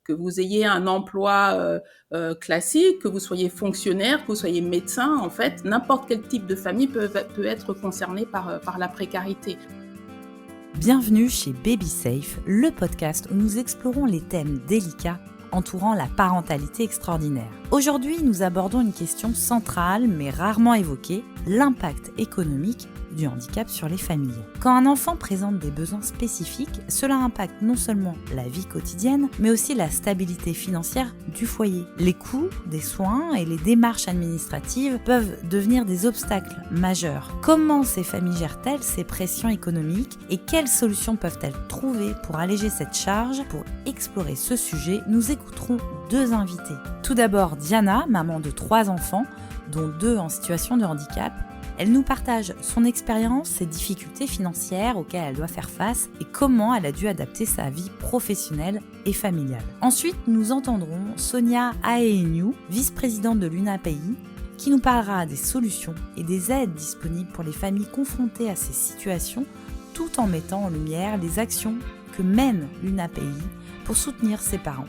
que vous ayez un emploi classique, que vous soyez fonctionnaire, que vous soyez médecin, en fait, n'importe quel type de famille peut être concerné par la précarité. Bienvenue chez Baby Safe, le podcast où nous explorons les thèmes délicats entourant la parentalité extraordinaire. Aujourd'hui, nous abordons une question centrale mais rarement évoquée, l'impact économique du handicap sur les familles. Quand un enfant présente des besoins spécifiques, cela impacte non seulement la vie quotidienne, mais aussi la stabilité financière du foyer. Les coûts des soins et les démarches administratives peuvent devenir des obstacles majeurs. Comment ces familles gèrent-elles ces pressions économiques et quelles solutions peuvent-elles trouver pour alléger cette charge? Pour explorer ce sujet, nous écouterons deux invités. Tout d'abord Diana, maman de 3 enfants, dont 2 en situation de handicap. Elle nous partage son expérience, ses difficultés financières auxquelles elle doit faire face et comment elle a dû adapter sa vie professionnelle et familiale. Ensuite, nous entendrons Sonia Aeiniu, vice-présidente de l'UNAPI, qui nous parlera des solutions et des aides disponibles pour les familles confrontées à ces situations, tout en mettant en lumière les actions que mène l'UNAPI pour soutenir ses parents.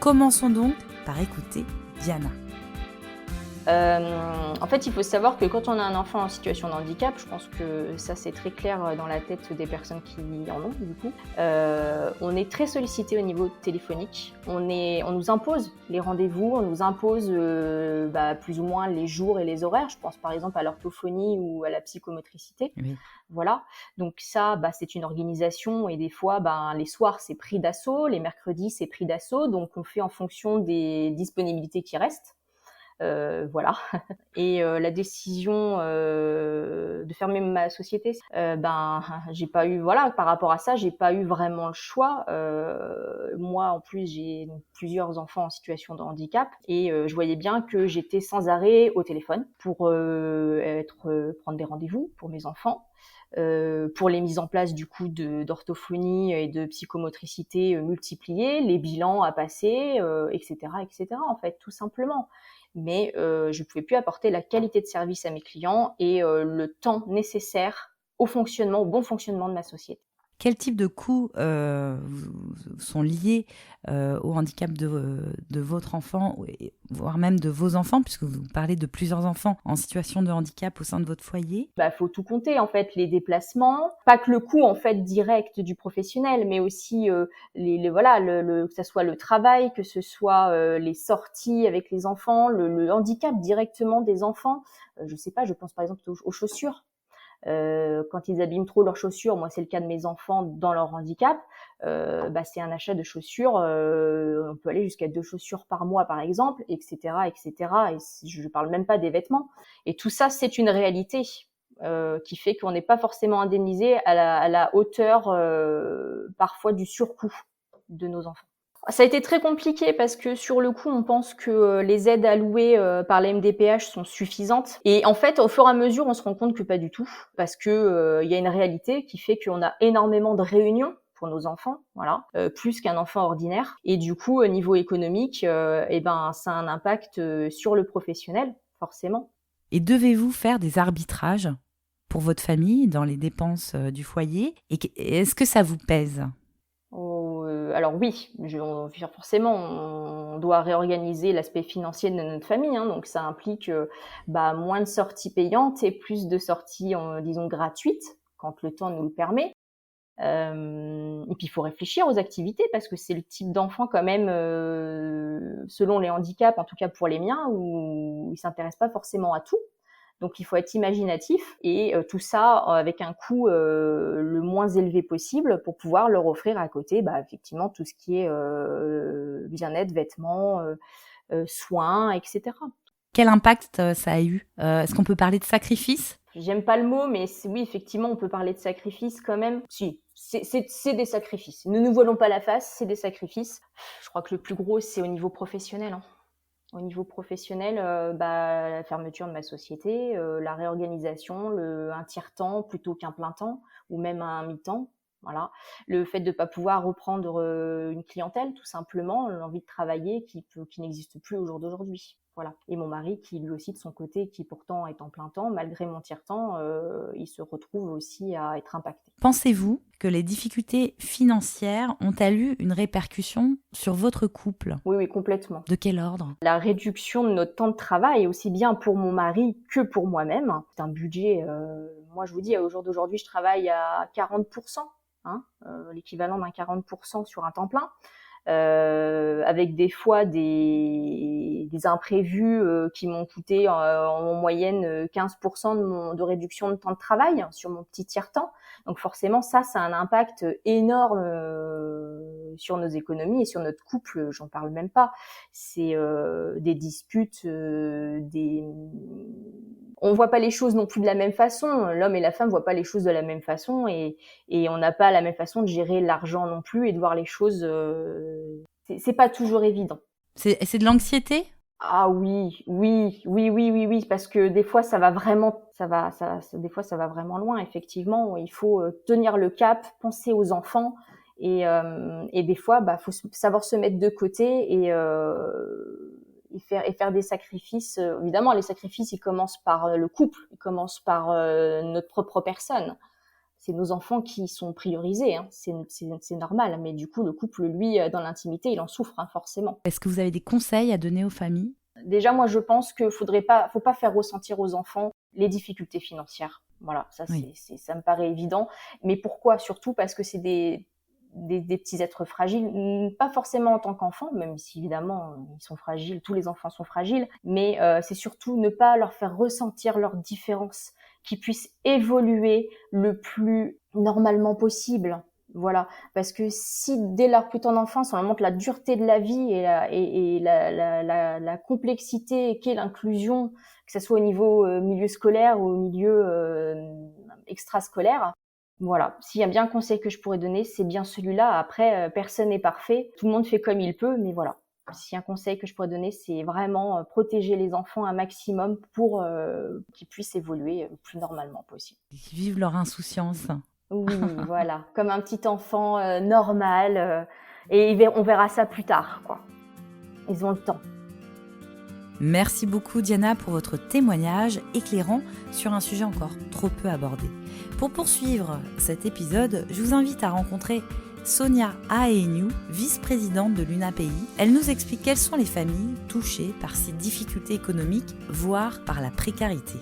Commençons donc par écouter Diana. En fait, il faut savoir que quand on a un enfant en situation de handicap, je pense que ça c'est très clair dans la tête des personnes qui en ont du coup, on est très sollicité au niveau téléphonique. On nous impose les rendez-vous, on nous impose plus ou moins les jours et les horaires. Je pense par exemple à l'orthophonie ou à la psychomotricité. Oui. Voilà, donc ça, c'est une organisation et des fois, les soirs c'est pris d'assaut, les mercredis c'est pris d'assaut, donc on fait en fonction des disponibilités qui restent. Voilà. Et la décision de fermer ma société, j'ai pas eu, par rapport à ça, j'ai pas eu vraiment le choix. Moi, en plus, j'ai plusieurs enfants en situation de handicap et je voyais bien que j'étais sans arrêt au téléphone pour prendre des rendez-vous pour mes enfants. Pour les mises en place du coup d'orthophonie et de psychomotricité multipliées, les bilans à passer, etc., en fait, tout simplement. Mais je pouvais plus apporter la qualité de service à mes clients et le temps nécessaire au bon fonctionnement de ma société. Quel type de coûts sont liés au handicap de votre enfant, voire même de vos enfants, puisque vous parlez de plusieurs enfants en situation de handicap au sein de votre foyer? Faut tout compter en fait, les déplacements, pas que le coût en fait direct du professionnel, mais aussi que ça soit le travail, que ce soit les sorties avec les enfants, le handicap directement des enfants. Je sais pas, je pense par exemple aux chaussures. Quand ils abîment trop leurs chaussures, moi c'est le cas de mes enfants dans leur handicap, c'est un achat de chaussures, on peut aller jusqu'à 2 chaussures par mois par exemple, etc. Et je parle même pas des vêtements. Et tout ça, c'est une réalité qui fait qu'on n'est pas forcément indemnisé à la hauteur parfois du surcoût de nos enfants. Ça a été très compliqué parce que sur le coup, on pense que les aides allouées par la MDPH sont suffisantes. Et en fait, au fur et à mesure, on se rend compte que pas du tout, parce que y a une réalité qui fait qu'on a énormément de réunions pour nos enfants, plus qu'un enfant ordinaire. Et du coup, au niveau économique, ça a un impact sur le professionnel, forcément. Et devez-vous faire des arbitrages pour votre famille dans les dépenses du foyer? Et est-ce que ça vous pèse? Alors oui, forcément, on doit réorganiser l'aspect financier de notre famille, donc ça implique moins de sorties payantes et plus de sorties, disons, gratuites, quand le temps nous le permet. Et puis il faut réfléchir aux activités, parce que c'est le type d'enfant quand même, selon les handicaps, en tout cas pour les miens, où ils s'intéressent pas forcément à tout. Donc il faut être imaginatif et tout ça avec un coût le moins élevé possible pour pouvoir leur offrir à côté effectivement tout ce qui est bien-être, vêtements, soins, etc. Quel impact ça a eu? Est-ce qu'on peut parler de sacrifice? J'aime pas le mot, mais oui, effectivement, on peut parler de sacrifice quand même. Si, c'est des sacrifices. Ne nous voilons pas la face, c'est des sacrifices. Je crois que le plus gros, c'est au niveau professionnel. Au niveau professionnel, la fermeture de ma société, la réorganisation, un tiers-temps plutôt qu'un plein temps, ou même un mi-temps. Voilà. Le fait de ne pas pouvoir reprendre une clientèle, tout simplement, l'envie de travailler qui n'existe plus au jour d'aujourd'hui. Voilà. Et mon mari qui lui aussi de son côté, qui pourtant est en plein temps, malgré mon tiers-temps, il se retrouve aussi à être impacté. Pensez-vous que les difficultés financières ont-elles eu une répercussion sur votre couple ? Oui, oui, complètement. De quel ordre ? La réduction de notre temps de travail, aussi bien pour mon mari que pour moi-même. C'est un budget, moi je vous dis, au jour d'aujourd'hui, je travaille à 40%, l'équivalent d'un 40% sur un temps plein. Avec des fois des imprévus qui m'ont coûté en moyenne 15% de réduction de temps de travail sur mon petit tiers-temps. Donc forcément, ça a un impact énorme sur nos économies et sur notre couple, j'en parle même pas. C'est des disputes, on voit pas les choses non plus de la même façon. L'homme et la femme voient pas les choses de la même façon et on n'a pas la même façon de gérer l'argent non plus et de voir les choses. C'est pas toujours évident. C'est de l'anxiété ? Ah oui, parce que des fois ça va vraiment, des fois ça va vraiment loin. Effectivement, il faut tenir le cap, penser aux enfants et des fois, faut savoir se mettre de côté et faire des sacrifices. Évidemment, les sacrifices, ils commencent par le couple, ils commencent par notre propre personne. C'est nos enfants qui sont priorisés, c'est normal. Mais du coup, le couple, lui, dans l'intimité, il en souffre, forcément. Est-ce que vous avez des conseils à donner aux familles ? Déjà, moi, je pense qu'il faut pas faire ressentir aux enfants les difficultés financières. Voilà, ça, oui. Ça me paraît évident. Mais pourquoi ? Surtout parce que c'est des petits êtres fragiles, pas forcément en tant qu'enfants, même si évidemment ils sont fragiles, tous les enfants sont fragiles, mais c'est surtout ne pas leur faire ressentir leurs différences, qu'ils puissent évoluer le plus normalement possible. Voilà, parce que si dès leur plus tendre enfance on leur montre la dureté de la vie et la complexité qu'est l'inclusion, que ce soit au niveau milieu scolaire ou au milieu extrascolaire, voilà, s'il y a bien un conseil que je pourrais donner, c'est bien celui-là. Après, personne n'est parfait, tout le monde fait comme il peut, mais voilà. Si un conseil que je pourrais donner, c'est vraiment protéger les enfants un maximum pour qu'ils puissent évoluer le plus normalement possible. Qu'ils vivent leur insouciance. Oui, voilà, comme un petit enfant normal. Et on verra ça plus tard, quoi. Ils ont le temps. Merci beaucoup Diana pour votre témoignage éclairant sur un sujet encore trop peu abordé. Pour poursuivre cet épisode, je vous invite à rencontrer Sonia Aeniu, vice-présidente de l'UNAPI. Elle nous explique quelles sont les familles touchées par ces difficultés économiques, voire par la précarité.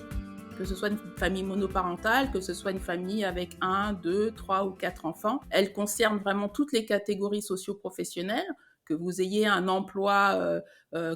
Que ce soit une famille monoparentale, que ce soit une famille avec 1, 2, 3 ou 4 enfants. Elle concerne vraiment toutes les catégories socio-professionnelles, que vous ayez un emploi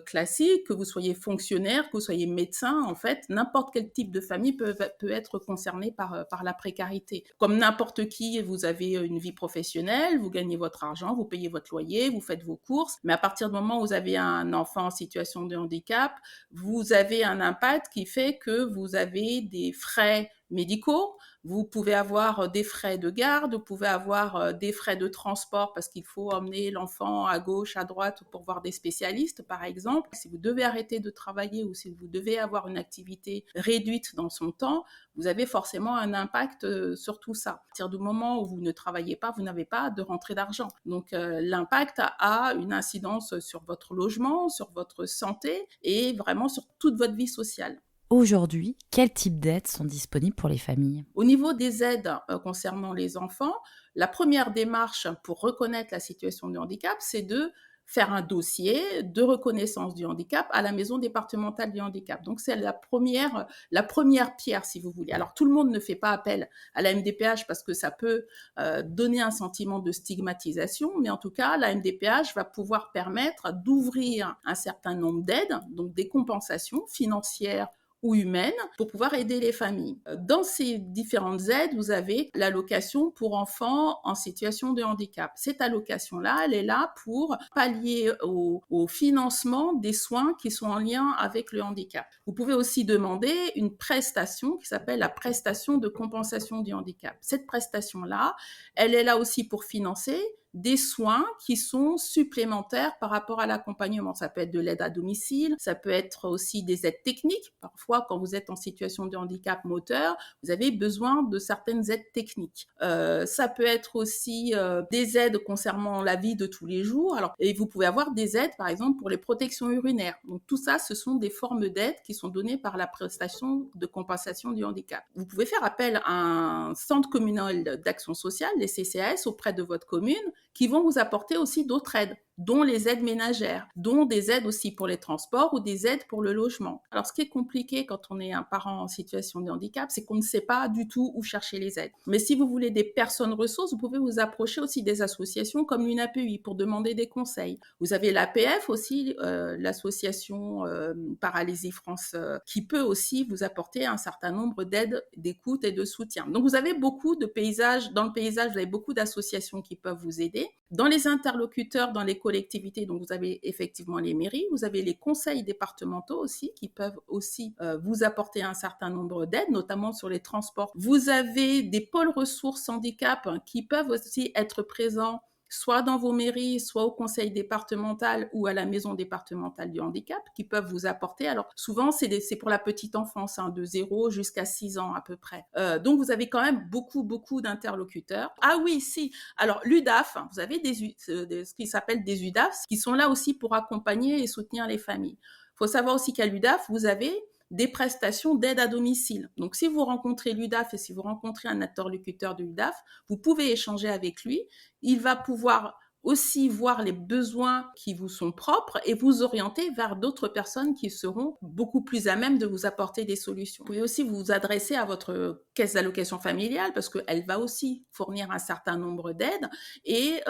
classique, que vous soyez fonctionnaire, que vous soyez médecin, en fait, n'importe quel type de famille peut être concerné par la précarité. Comme n'importe qui, vous avez une vie professionnelle, vous gagnez votre argent, vous payez votre loyer, vous faites vos courses, mais à partir du moment où vous avez un enfant en situation de handicap, vous avez un impact qui fait que vous avez des frais médicaux, vous pouvez avoir des frais de garde, vous pouvez avoir des frais de transport parce qu'il faut emmener l'enfant à gauche, à droite pour voir des spécialistes, par exemple. Si vous devez arrêter de travailler ou si vous devez avoir une activité réduite dans son temps, vous avez forcément un impact sur tout ça. À partir du moment où vous ne travaillez pas, vous n'avez pas de rentrée d'argent. Donc l'impact a une incidence sur votre logement, sur votre santé et vraiment sur toute votre vie sociale. Aujourd'hui, quel type d'aides sont disponibles pour les familles ? Au niveau des aides concernant les enfants, la première démarche pour reconnaître la situation de handicap, c'est de faire un dossier de reconnaissance du handicap à la maison départementale du handicap. Donc, c'est la première pierre, si vous voulez. Alors, tout le monde ne fait pas appel à la MDPH parce que ça peut donner un sentiment de stigmatisation, mais en tout cas, la MDPH va pouvoir permettre d'ouvrir un certain nombre d'aides, donc des compensations financières ou humaines pour pouvoir aider les familles. Dans ces différentes aides, vous avez l'allocation pour enfants en situation de handicap. Cette allocation-là, elle est là pour pallier au financement des soins qui sont en lien avec le handicap. Vous pouvez aussi demander une prestation qui s'appelle la prestation de compensation du handicap. Cette prestation-là, elle est là aussi pour financer des soins qui sont supplémentaires par rapport à l'accompagnement. Ça peut être de l'aide à domicile, ça peut être aussi des aides techniques. Parfois, quand vous êtes en situation de handicap moteur, vous avez besoin de certaines aides techniques. Ça peut être aussi des aides concernant la vie de tous les jours. Alors, et vous pouvez avoir des aides, par exemple, pour les protections urinaires. Donc, tout ça, ce sont des formes d'aides qui sont données par la prestation de compensation du handicap. Vous pouvez faire appel à un centre communal d'action sociale, les CCAS, auprès de votre commune, qui vont vous apporter aussi d'autres aides, dont les aides ménagères, dont des aides aussi pour les transports ou des aides pour le logement. Alors, ce qui est compliqué quand on est un parent en situation de handicap, c'est qu'on ne sait pas du tout où chercher les aides. Mais si vous voulez des personnes ressources, vous pouvez vous approcher aussi des associations comme l'UNAPEI pour demander des conseils. Vous avez l'APF aussi, l'association Paralysie France, qui peut aussi vous apporter un certain nombre d'aides, d'écoute et de soutien. Donc, vous avez beaucoup de paysages. Dans le paysage, vous avez beaucoup d'associations qui peuvent vous aider. Dans les interlocuteurs, dans les collectivités, donc vous avez effectivement les mairies, vous avez les conseils départementaux aussi qui peuvent aussi vous apporter un certain nombre d'aides, notamment sur les transports. Vous avez des pôles ressources handicap qui peuvent aussi être présents soit dans vos mairies, soit au conseil départemental ou à la maison départementale du handicap, qui peuvent vous apporter. Alors, souvent, c'est pour la petite enfance, de 0 jusqu'à 6 ans à peu près. Donc, vous avez quand même beaucoup d'interlocuteurs. Ah oui, si. Alors, l'UDAF, vous avez ce qui s'appelle des UDAF, qui sont là aussi pour accompagner et soutenir les familles. Il faut savoir aussi qu'à l'UDAF, vous avez des prestations d'aide à domicile. Donc, si vous rencontrez l'UDAF et si vous rencontrez un interlocuteur de l'UDAF, vous pouvez échanger avec lui. Il va pouvoir aussi voir les besoins qui vous sont propres et vous orienter vers d'autres personnes qui seront beaucoup plus à même de vous apporter des solutions. Vous pouvez aussi vous adresser à votre caisse d'allocation familiale parce qu'elle va aussi fournir un certain nombre d'aides et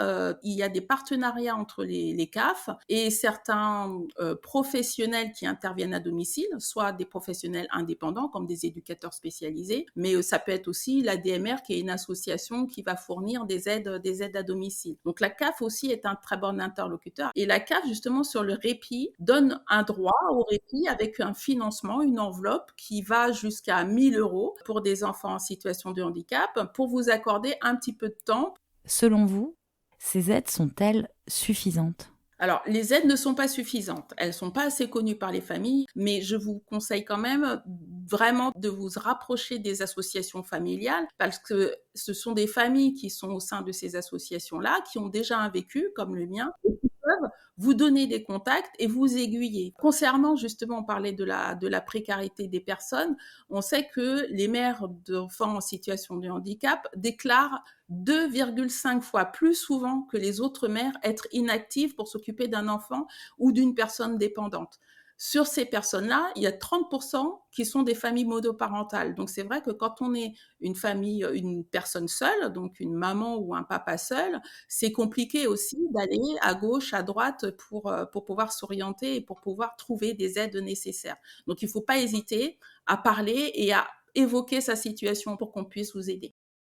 il y a des partenariats entre les CAF et certains professionnels qui interviennent à domicile, soit des professionnels indépendants comme des éducateurs spécialisés, mais ça peut être aussi l'ADMR qui est une association qui va fournir des aides à domicile. Donc la CAF aussi est un très bon interlocuteur. Et la CAF, justement, sur le répit, donne un droit au répit avec un financement, une enveloppe qui va jusqu'à 1 000 € pour des enfants en situation de handicap pour vous accorder un petit peu de temps. Selon vous, ces aides sont-elles suffisantes ? Alors, les aides ne sont pas suffisantes. Elles ne sont pas assez connues par les familles, mais je vous conseille quand même vraiment de vous rapprocher des associations familiales parce que ce sont des familles qui sont au sein de ces associations-là, qui ont déjà un vécu comme le mien et qui peuvent vous donner des contacts et vous aiguiller. Concernant justement, on parlait de la précarité des personnes, on sait que les mères d'enfants en situation de handicap déclarent 2,5 fois plus souvent que les autres mères être inactives pour s'occuper d'un enfant ou d'une personne dépendante. Sur ces personnes-là, il y a 30% qui sont des familles monoparentales. Donc, c'est vrai que quand on est une famille, une personne seule, donc une maman ou un papa seul, c'est compliqué aussi d'aller à gauche, à droite pour pouvoir s'orienter et pour pouvoir trouver des aides nécessaires. Donc, il ne faut pas hésiter à parler et à évoquer sa situation pour qu'on puisse vous aider.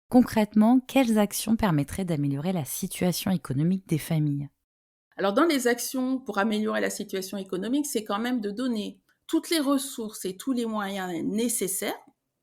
Concrètement, quelles actions permettraient d'améliorer la situation économique des familles ? Alors, dans les actions pour améliorer la situation économique, c'est quand même de donner toutes les ressources et tous les moyens nécessaires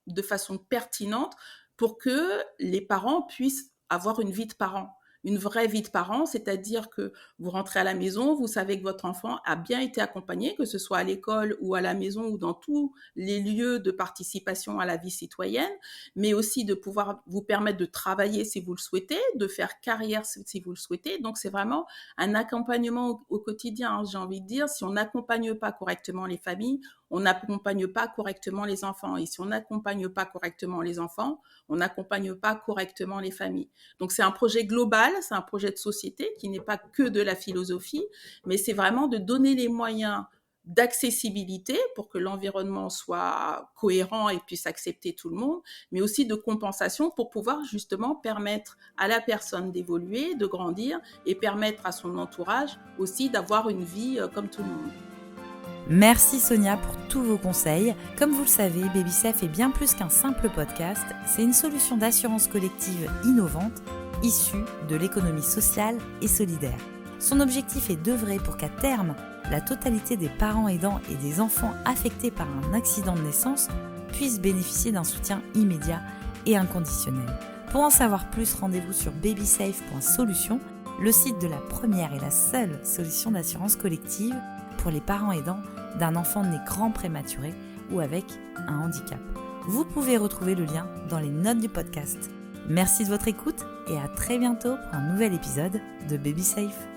de façon pertinente pour que les parents puissent avoir une vie de parent. Une vraie vie de parent, c'est-à-dire que vous rentrez à la maison, vous savez que votre enfant a bien été accompagné, que ce soit à l'école ou à la maison ou dans tous les lieux de participation à la vie citoyenne, mais aussi de pouvoir vous permettre de travailler si vous le souhaitez, de faire carrière si vous le souhaitez. Donc, c'est vraiment un accompagnement au quotidien, j'ai envie de dire. Si on n'accompagne pas correctement les familles, on n'accompagne pas correctement les enfants. Et si on n'accompagne pas correctement les enfants, on n'accompagne pas correctement les familles. Donc, c'est un projet global, c'est un projet de société qui n'est pas que de la philosophie, mais c'est vraiment de donner les moyens d'accessibilité pour que l'environnement soit cohérent et puisse accepter tout le monde, mais aussi de compensation pour pouvoir justement permettre à la personne d'évoluer, de grandir et permettre à son entourage aussi d'avoir une vie comme tout le monde. Merci Sonia pour tous vos conseils. Comme vous le savez, BabySafe est bien plus qu'un simple podcast. C'est une solution d'assurance collective innovante, issue de l'économie sociale et solidaire. Son objectif est d'œuvrer pour qu'à terme, la totalité des parents aidants et des enfants affectés par un accident de naissance puissent bénéficier d'un soutien immédiat et inconditionnel. Pour en savoir plus, rendez-vous sur babysafe.solution le site de la première et la seule solution d'assurance collective pour les parents aidants d'un enfant né grand prématuré ou avec un handicap. Vous pouvez retrouver le lien dans les notes du podcast. Merci de votre écoute et à très bientôt pour un nouvel épisode de Baby Safe.